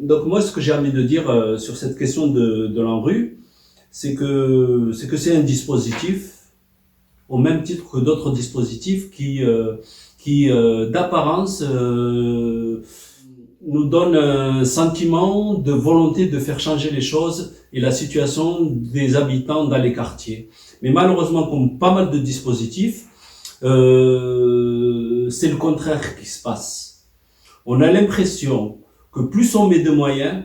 Donc moi, ce que j'ai envie de dire sur cette question de l'ANRU, c'est que c'est un dispositif au même titre que d'autres dispositifs qui d'apparence nous donnent un sentiment de volonté de faire changer les choses et la situation des habitants dans les quartiers. Mais malheureusement, comme pas mal de dispositifs, c'est le contraire qui se passe. On a l'impression que plus on met de moyens,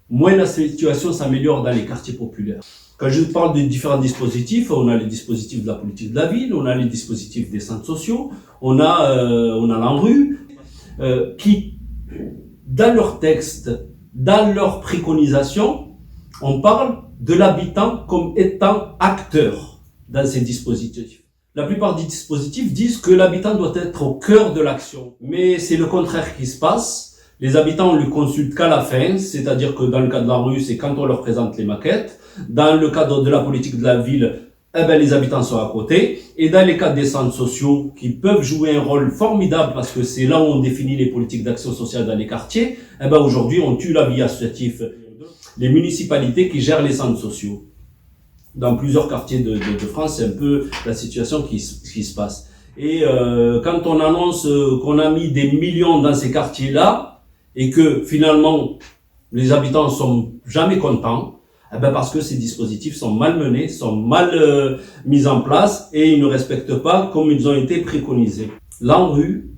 moins la situation s'améliore dans les quartiers populaires. Quand je parle de différents dispositifs, on a les dispositifs de la politique de la ville, on a les dispositifs des centres sociaux, on a l'ANRU, qui, dans leurs textes, dans leurs préconisations, on parle de l'habitant comme étant acteur dans ces dispositifs. La plupart des dispositifs disent que l'habitant doit être au cœur de l'action, mais c'est le contraire qui se passe. Les habitants, on ne les consulte qu'à la fin, c'est-à-dire que dans le cas de la rue, c'est quand on leur présente les maquettes. Dans le cadre de la politique de la ville, les habitants sont à côté. Et dans les cadres des centres sociaux, qui peuvent jouer un rôle formidable parce que c'est là où on définit les politiques d'action sociale dans les quartiers, aujourd'hui, on tue la vie associative. Les municipalités qui gèrent les centres sociaux. Dans plusieurs quartiers de France, c'est un peu la situation qui se passe. Et quand on annonce qu'on a mis des millions dans ces quartiers-là, et que finalement les habitants sont jamais contents, parce que ces dispositifs sont mal menés, sont mal mis en place et ils ne respectent pas comme ils ont été préconisés. L'ANRU,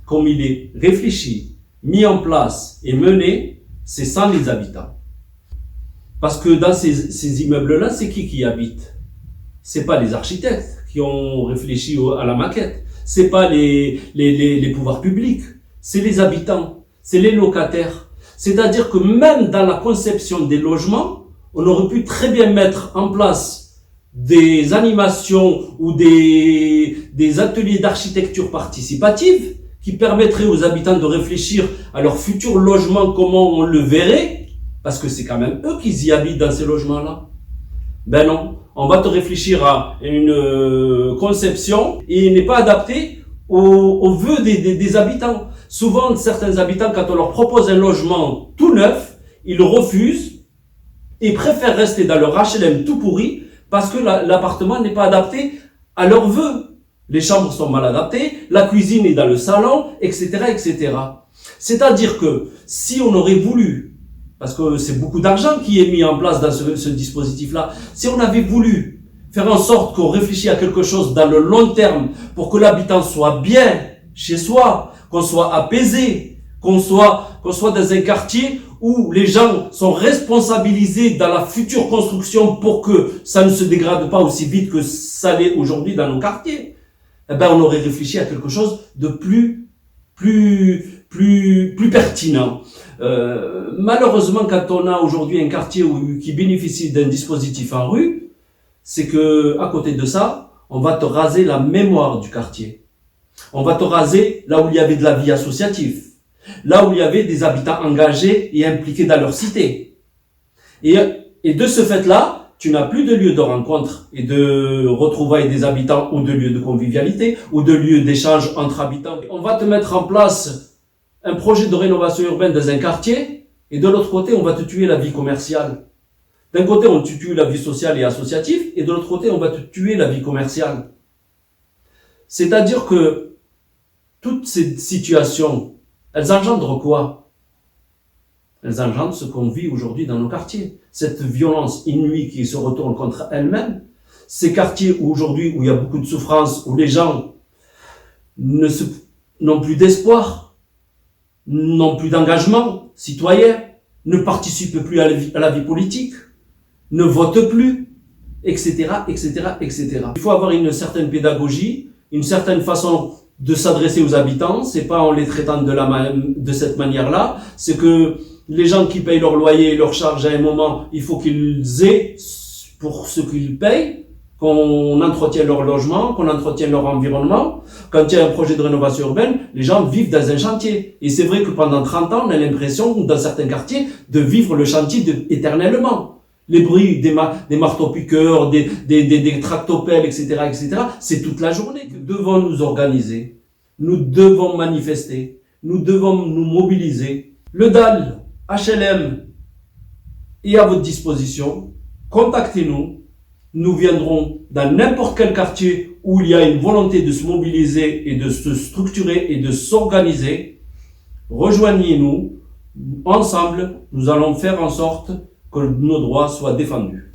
comme il est réfléchi, mis en place et mené, c'est sans les habitants. Parce que dans ces immeubles-là, c'est qui habite? C'est pas les architectes qui ont réfléchi à la maquette. C'est pas les pouvoirs publics. C'est les habitants. C'est les locataires. C'est-à-dire que même dans la conception des logements, on aurait pu très bien mettre en place des animations ou des ateliers d'architecture participative qui permettraient aux habitants de réfléchir à leur futur logement, comment on le verrait, parce que c'est quand même eux qui y habitent dans ces logements-là. Ben non, on va te réfléchir à une conception et il n'est pas adapté aux vœux des habitants. Souvent, certains habitants, quand on leur propose un logement tout neuf, ils refusent et préfèrent rester dans leur HLM tout pourri parce que l'appartement n'est pas adapté à leurs vœux. Les chambres sont mal adaptées, la cuisine est dans le salon, etc., etc. C'est-à-dire que si on aurait voulu, parce que c'est beaucoup d'argent qui est mis en place dans ce dispositif-là, si on avait voulu faire en sorte qu'on réfléchisse à quelque chose dans le long terme pour que l'habitant soit bien chez soi, qu'on soit apaisé, qu'on soit dans un quartier où les gens sont responsabilisés dans la future construction pour que ça ne se dégrade pas aussi vite que ça l'est aujourd'hui dans nos quartiers, on aurait réfléchi à quelque chose de plus pertinent. Malheureusement, quand on a aujourd'hui un quartier qui bénéficie d'un dispositif ANRU, c'est que à côté de ça, on va te raser la mémoire du quartier. On va te raser là où il y avait de la vie associative, là où il y avait des habitants engagés et impliqués dans leur cité. Et de ce fait-là, tu n'as plus de lieu de rencontre et de retrouvailles des habitants ou de lieu de convivialité ou de lieu d'échange entre habitants. On va te mettre en place un projet de rénovation urbaine dans un quartier et de l'autre côté, on va te tuer la vie commerciale. D'un côté, on te tue la vie sociale et associative et de l'autre côté, on va te tuer la vie commerciale. C'est-à-dire que toutes ces situations, elles engendrent quoi? Elles engendrent ce qu'on vit aujourd'hui dans nos quartiers. Cette violence inouïe qui se retourne contre elle-même. Ces quartiers où aujourd'hui, où il y a beaucoup de souffrance, où les gens n'ont plus d'espoir, n'ont plus d'engagement citoyen, ne participent plus à la vie politique, ne votent plus, etc., etc., etc. Il faut avoir une certaine pédagogie, une certaine façon de s'adresser aux habitants. C'est pas en les traitant de cette manière-là. C'est que les gens qui payent leur loyer et leur charge à un moment, il faut qu'ils aient pour ce qu'ils payent, qu'on entretienne leur logement, qu'on entretienne leur environnement. Quand il y a un projet de rénovation urbaine, les gens vivent dans un chantier. Et c'est vrai que pendant 30 ans, on a l'impression, dans certains quartiers, de vivre le chantier éternellement. Les bruits des marteaux-piqueurs, des tractopelles, etc., etc., c'est toute la journée. Devons nous organiser nous devons manifester, nous devons nous mobiliser. Le DAL, HLM est à votre disposition. Contactez-nous. Nous viendrons dans n'importe quel quartier où il y a une volonté de se mobiliser et de se structurer et de s'organiser. Rejoignez-nous. Ensemble, nous allons faire en sorte que nos droits soient défendus.